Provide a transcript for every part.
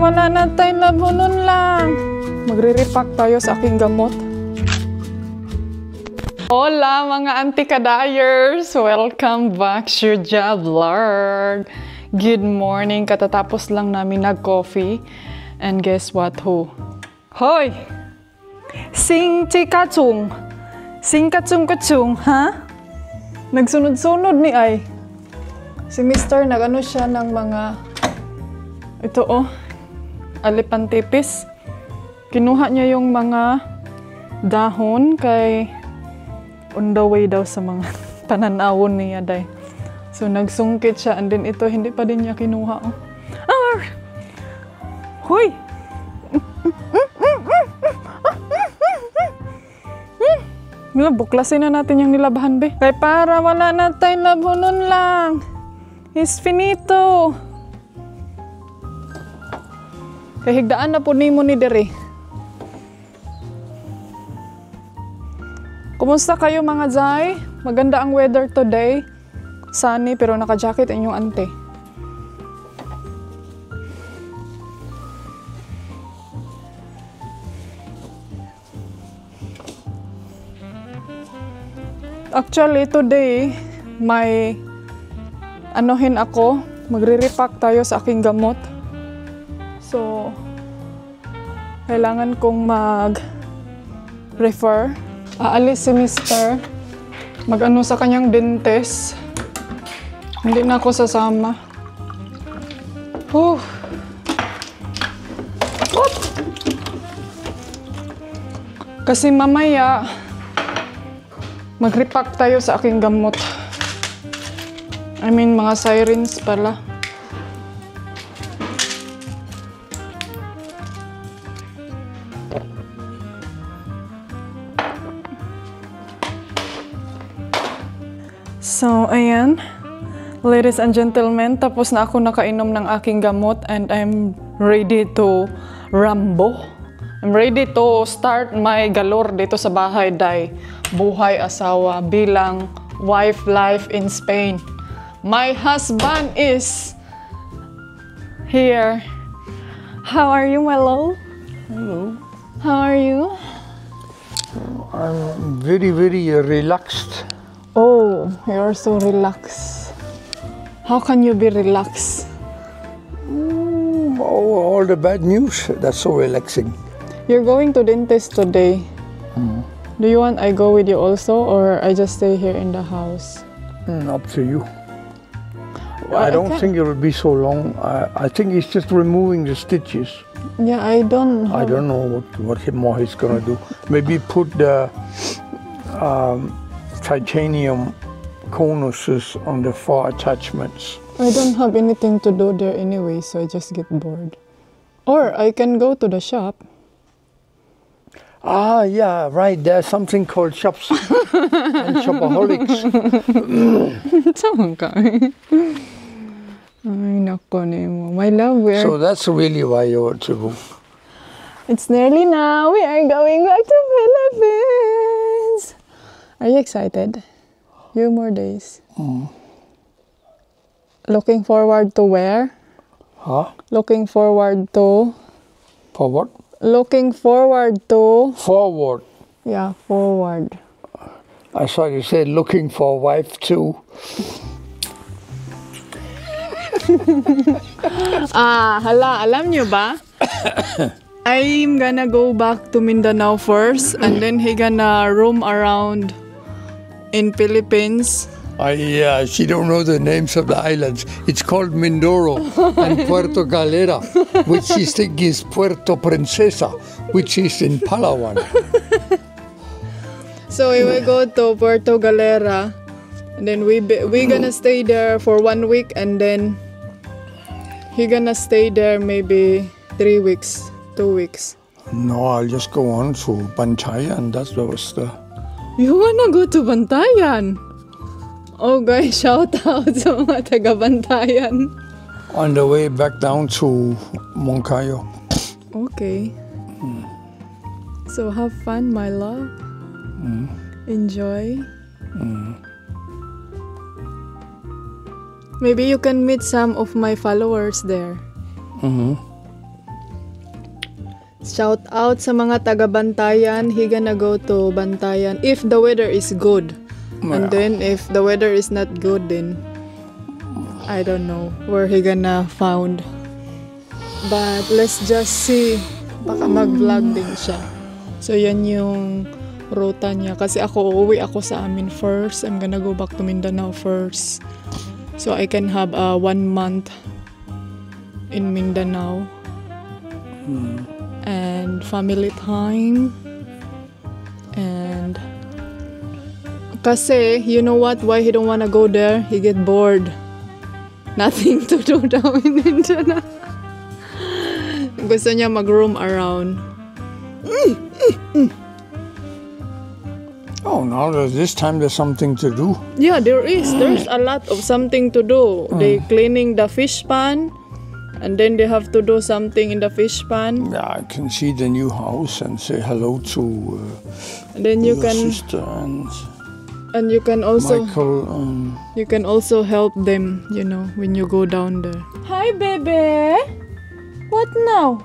wala na tayong labunon lang. Magre-repack tayo sa aking gamot. Hola mga anti-kadayers! Welcome back to Shurja Vlog! Good morning! Katatapos lang namin nag-coffee. And guess what ho? Hoy! Sing chikachung! Sing kachung-kachung, ha? Nagsunod-sunod ni ay. Si Mr. nag-ano siya ng mga... Ito oh, alipantipis. Kinuha niya yung mga dahon kay on the way daw sa mga pananawon niya day. So nagsungkit siya and then ito hindi pa din niya kinuha. Oh. Ah! Hoy! Buklasin na natin yung nilabahan be. Kaya para wala na tayong labunon lang. It's finito. Kahigdaan na po nimo ni Dere. Kumusta kayo mga Zay? Maganda ang weather today. Sunny pero naka-jacket ang inyong ante. Actually today, may anohin ako. Magre-repack tayo sa aking gamot. So, kailangan kong mag-refer. Aalis si Mr. Mag-ano sa kanyang dentist. Hindi na ako sasama. Whew. Kasi mamaya, mag-repack tayo sa aking gamot. I mean, mga sirens pala. So, ayan. Ladies and gentlemen, tapos na ako nakainom ng aking gamot and I'm ready to rambo. I'm ready to start my galore dito sa bahay, day. Buhay asawa bilang wife life in Spain. My husband is here. How are you, my love? Hello. How are you? I'm very, very relaxed. Oh, you're so relaxed. How can you be relaxed? All the bad news, that's so relaxing. You're going to dentist today. Do you want I go with you also or I just stay here in the house? Up to you. Well, I don't think it will be so long. I think he's just removing the stitches. Yeah, I don't know what more he's gonna do. Maybe put the titanium conuses on the 4 attachments. I don't have anything to do there anyway, so I just get bored. Or I can go to the shop. Ah, yeah, right. There's something called shops and shopaholics. Saan ka? Ay, nako mo. My love, So that's really why you want to go. It's nearly now. We are going back to Philippines. Are you excited? Few more days. Looking forward to where? Huh? Looking forward to... For what? Looking forward to... Forward. Yeah, forward. I saw you say looking for a wife too. Hala, alam nyo ba? I'm gonna go back to Mindanao first and then he gonna roam around in Philippines. Yeah, she don't know the names of the islands. It's called Mindoro and Puerto Galera, which she thinks is Puerto Princesa, which is in Palawan. So we will go to Puerto Galera and then we gonna stay there for 1 week and then he gonna stay there maybe 3 weeks, 2 weeks. No, I'll just go on to Bantayan. That was the... You wanna go to Bantayan? Oh guys, shout out sa mga taga-Bantayan. On the way back down to Moncayo. Okay. So have fun, my love. Enjoy. Maybe you can meet some of my followers there. Shout out sa mga taga Bantayan. He gonna go to Bantayan if the weather is good. And then if the weather is not good, then I don't know where he gonna found. But let's just see. Baka mag-vlog din siya. So yan yung rota niya. Kasi ako, uuwi ako sa amin first. I'm gonna go back to Mindanao first. So I can have 1 month in Mindanao. And family time. And kasi, you know what? Why he don't wanna go there? He get bored. Nothing to do daw in Mindanao. Gusto niya mag-roam around. Oh, now this time there's something to do. Yeah, there is. There's a lot of something to do. They cleaning the fish pan, and then they have to do something in the fish pan. Yeah, I can see the new house and say hello to And then you your can, sister and you can also, Michael. you can also help them. You know, when you go down there. Hi, baby. What now?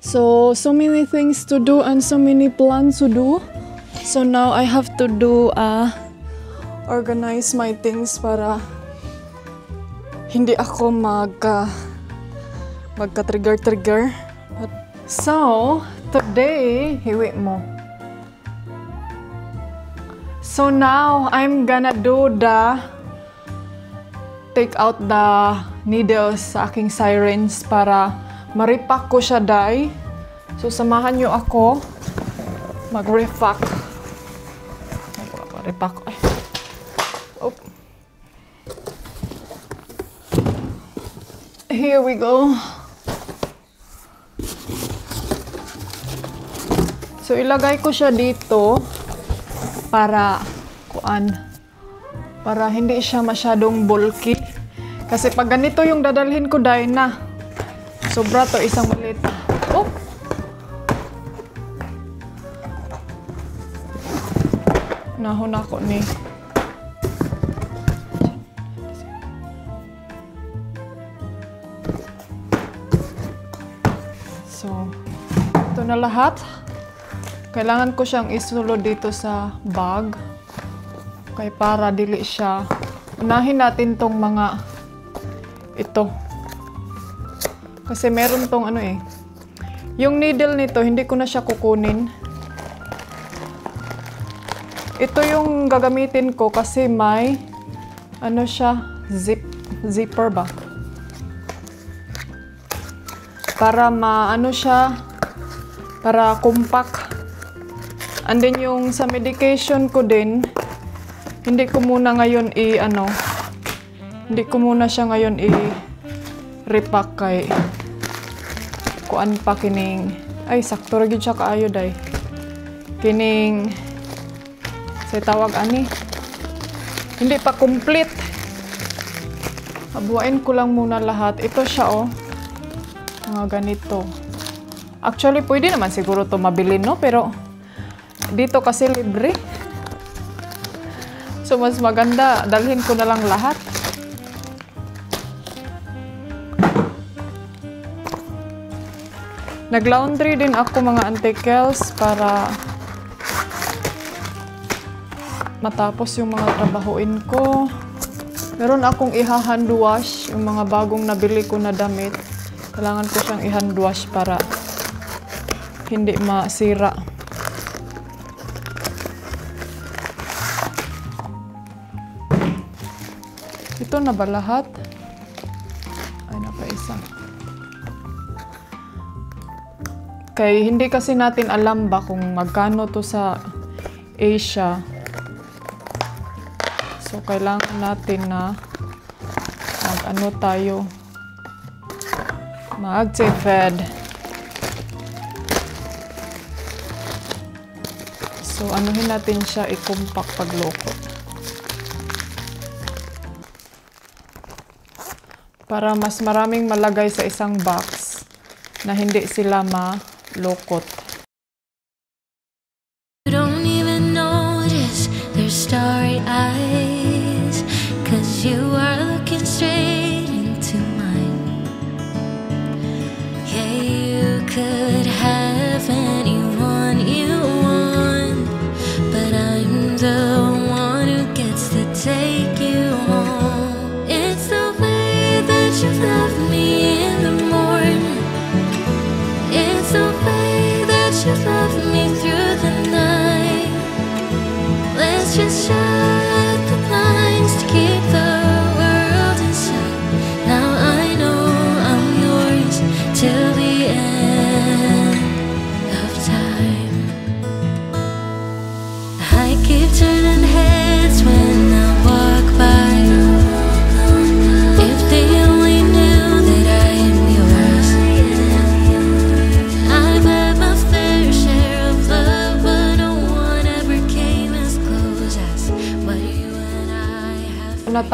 So many things to do and so many plans to do. So now I have to do organize my things para hindi ako magka-trigger. So today, hiwi mo. So now I'm gonna do take out the needles sa aking sirens para maripak ko siya, day. So, samahan nyo ako mag-repack. Repack. Ay. Oh. Here we go. So, ilagay ko siya dito para hindi siya masyadong bulky. Kasi pag ganito yung dadalhin ko, day na. Sobra to, isang maliit. Oh! Nahon ako ni. So, ito na lahat. Kailangan ko siyang isulod dito sa bag. Okay, para dili siya. Unahin natin tong mga ito. Kasi meron tong yung needle nito, hindi ko na siya kukunin. Ito yung gagamitin ko kasi may siya, zipper ba? Para siya, para compact. And then yung sa medication ko din, hindi ko muna ngayon hindi ko muna siya ngayon repack kay kuan pa kining ay sakto ra gyud siya kaayo, day. Kining say tawag hindi pa complete. Abuhain ko lang muna lahat. Ito siya, mga ganito. Actually pwede naman siguro to mabili, no, pero dito kasi libre. So mas maganda dalhin ko na lang lahat. Nag-laundry din ako, mga antikels, para matapos yung mga trabahuin ko. Meron akong i-hand wash, yung mga bagong nabili ko na damit. Kailangan ko siyang i-hand wash para hindi masira. Ito na ba lahat? Ay, napaisa. Okay, hindi kasi natin alam ba kung magkano to sa Asia. So, kailangan natin na tayo, mag-fed. So, anuhin natin siya, i-compact pagloko. Para mas maraming malagay sa isang box na hindi sila malokot. You don't even notice their starry eyes, 'cause you are looking straight into mine.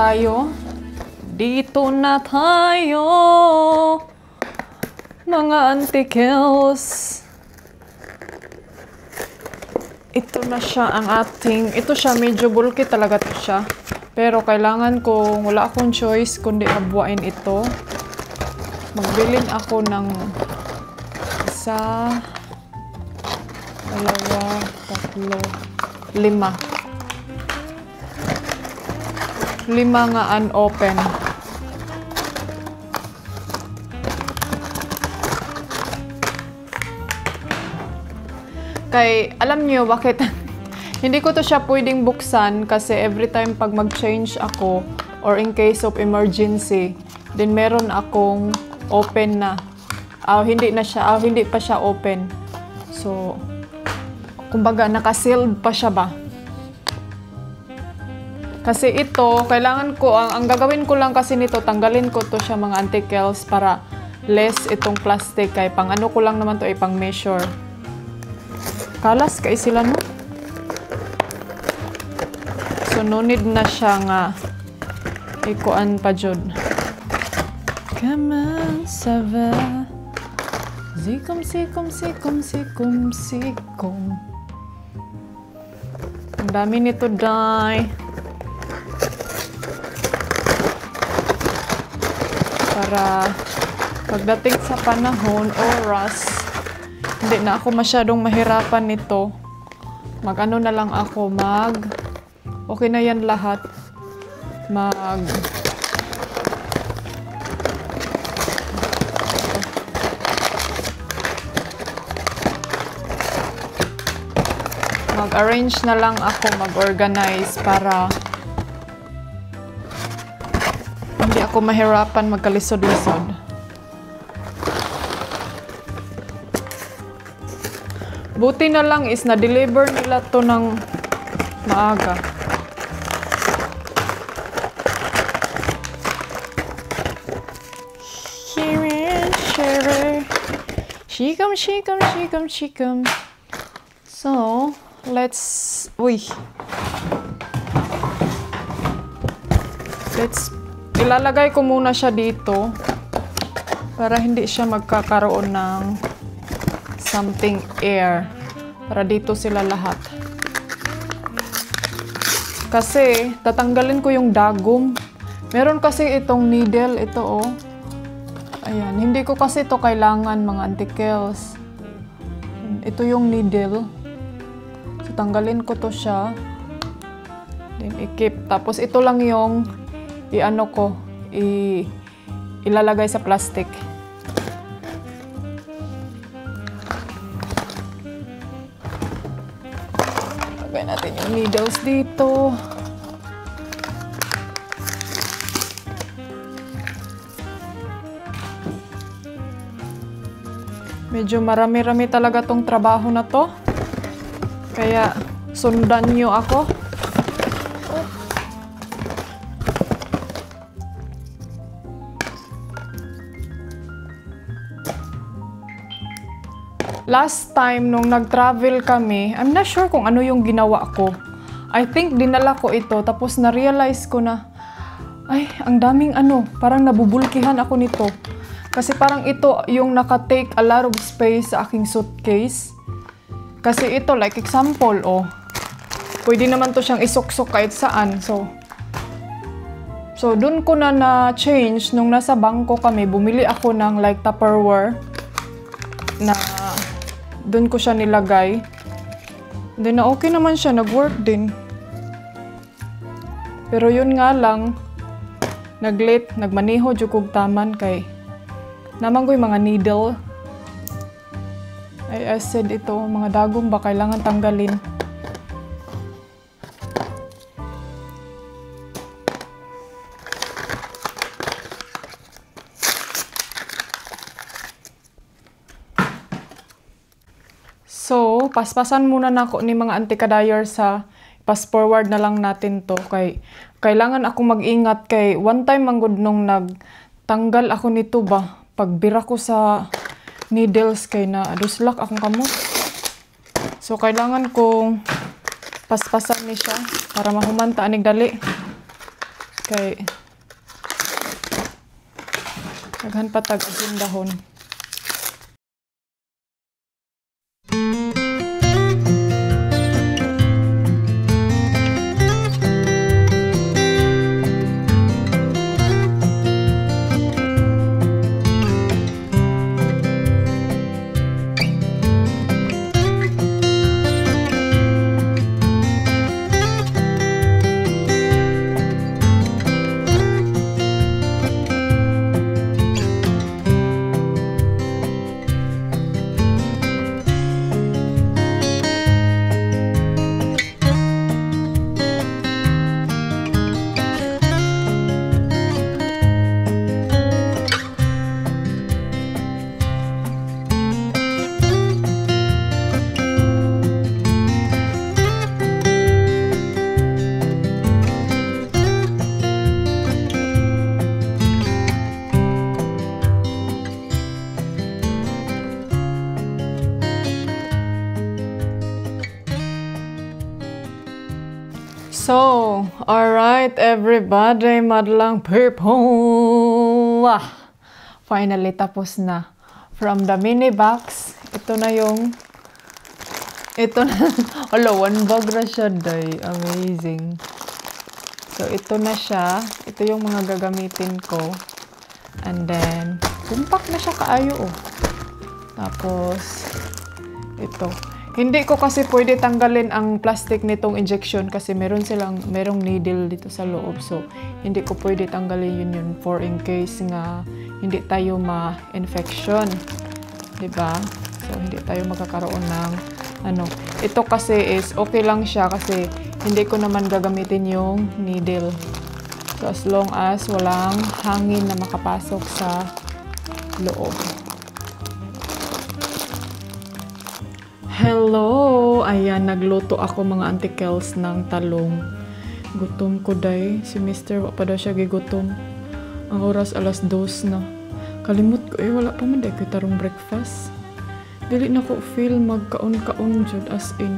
tayo. Dito na tayo. Mga antikels. Ito na siya ang ating, ito siya, medyo bulky talaga to siya. Pero kailangan ko, wala akong choice kundi abuain ito. Magbilin ako ng isa, dalawa, tatlo, 5. 5 nga unopen. Kay, alam niyo bakit hindi ko to siya pwedeng buksan kasi every time pag mag-change ako or in case of emergency, then meron akong open na. Hindi pa siya open. So, kumbaga naka-sealed pa siya ba? Kasi ito, kailangan ko, ang gagawin ko lang kasi nito, tanggalin ko to siya mga antikels para less itong plastic. Kay pang ano ko lang naman to, pang measure. Kalas kay sila no? So, no need na siya nga ikuan pa jud. Come on, Sava. Sikum, sikum, sikum, sikum, sikum. Ang dami nito, Day. Para pagdating sa panahon, oras, hindi na ako masyadong mahirapan nito. Mag-ano na lang ako, okay na yan lahat. Mag-arrange na lang ako, mag-organize para hindi ako mahirapan magkalisod-lisod. Buti na lang is na-deliver nila to ng maaga. Shikum, shikum, shikum, shikum. So, let's ilalagay ko muna siya dito para hindi siya magkakaroon ng something air. Para dito sila lahat. Kasi, tatanggalin ko yung dagom. Meron kasi itong needle, ito oh. Ayan, hindi ko kasi ito kailangan mga antikels. Ito yung needle. So, tanggalin ko to siya. Then, i-keep. Tapos, ito lang yung ilalagay sa plastic. Lagay natin yung needles dito. Medyo marami-rami talaga tong trabaho na to. Kaya sundan nyo ako. Last time nung nag-travel kami, I'm not sure kung ano yung ginawa ko. I think dinala ko ito tapos na-realize ko na ay, ang daming parang nabubulkihan ako nito. Kasi parang ito yung naka-take a lot of space sa aking suitcase. Kasi ito, like example, pwede naman to siyang isuksok kahit saan. So dun ko na-change nung nasa bangko kami. Bumili ako ng like Tupperware na dun ko siya nilagay. Then okay naman siya, nag-work din. Pero yun nga lang, nagmaniho jukog taman kay naman ko yung mga needle. I said ito, mga dagong ba kailangan tanggalin. So, paspasan muna na ako ni mga antikadayer sa pass forward na lang natin to. Kay kailangan ako mag-ingat kay one time manggod nung nagtanggal ako nito ba. Pagbira ko sa needles kay na duslak akong kamot. So, kailangan kong paspasan ni siya para mahumanta anig dali. Kay daghan pa tag dahon. So, alright everybody, madlang people. Finally, tapos na. From the mini box, ito na, ala, one bag na siya, day. Amazing. So, ito na siya. Ito yung mga gagamitin ko. And then, compact na siya kaayo, oh. Tapos, ito. Hindi ko kasi pwede tanggalin ang plastic nitong injection kasi merong needle dito sa loob. So, hindi ko pwede tanggalin yun for in case nga hindi tayo ma-infection. Diba? So, hindi tayo magkakaroon ng Ito kasi is okay lang siya kasi hindi ko naman gagamitin yung needle. So, as long as walang hangin na makapasok sa loob. Hello! Ayan, nagluto ako mga Auntie Kels ng talong. Gutom ko day. Si Mr. wa pa daw siya gigutom. Ang oras 2:00 na. Kalimut ko wala pa man day ko tarong breakfast. Dili na ko feel magkaon-kaon jud as in.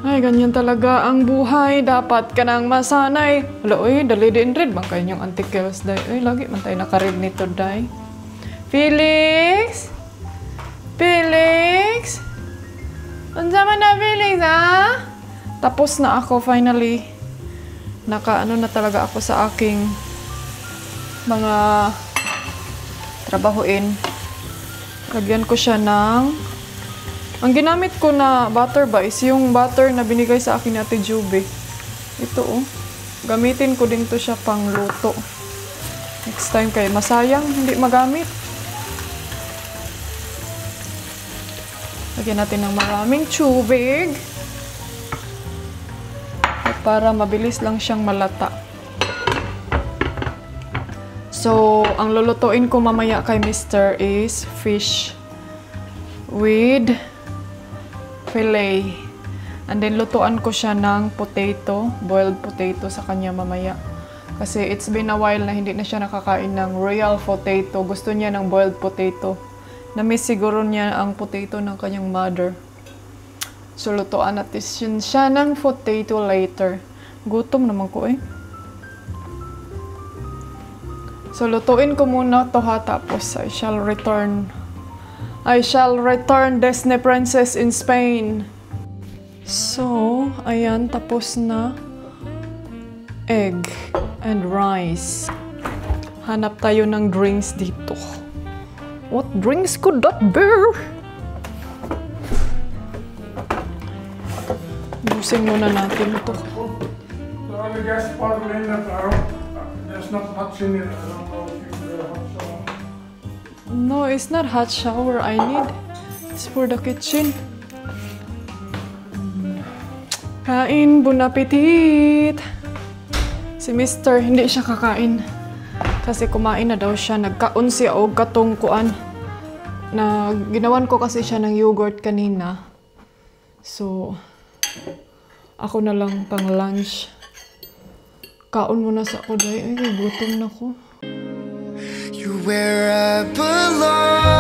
Ay, ganyan talaga ang buhay. Dapat ka nang masanay. Wala, dali din red. Bang kayo yung Auntie Kels day. Lagi man tayo nakaread nito day. Felix! Felix? Unsa man na, Felix, ha? Tapos na ako, finally. Nakaano na talaga ako sa aking mga trabahuin. Lagyan ko siya ng... Ang ginamit ko na butter ba is yung butter na binigay sa akin ni Ate Juby. Ito, oh. Gamitin ko din to siya pang luto. Next time kay masayang, hindi magamit. Lagyan natin ng maraming tubig para mabilis lang siyang malata. So, ang lulutuin ko mamaya kay Mr. is fish with fillet. And then, lutuan ko siya ng potato, boiled potato sa kanya mamaya. Kasi it's been a while na hindi na siya nakakain ng real potato. Gusto niya ng boiled potato. Na-miss siguro niya ang potato ng kanyang mother. So, lutuan natin siya ng potato later. Gutom naman ko eh. So, lutuin ko muna to ha. Tapos, I shall return Disney Princess in Spain. So, ayan. Tapos na. Egg and rice. Hanap tayo ng drinks dito. What drinks could that be? Busin muna natin ito. The gas bottle in that there's not much in it. I don't know if you hot shower. No, it's not hot shower I need. It's for the kitchen. Kain, bon appetit! Si Mr. hindi siya kakain. Kasi kumain na daw siya. Nagkaon siya o katong kuan. Na ginawan ko kasi siya ng yogurt kanina. So, ako na lang pang lunch. Kaon muna sa ako day. Ay, gutom na ko. You're where I belong.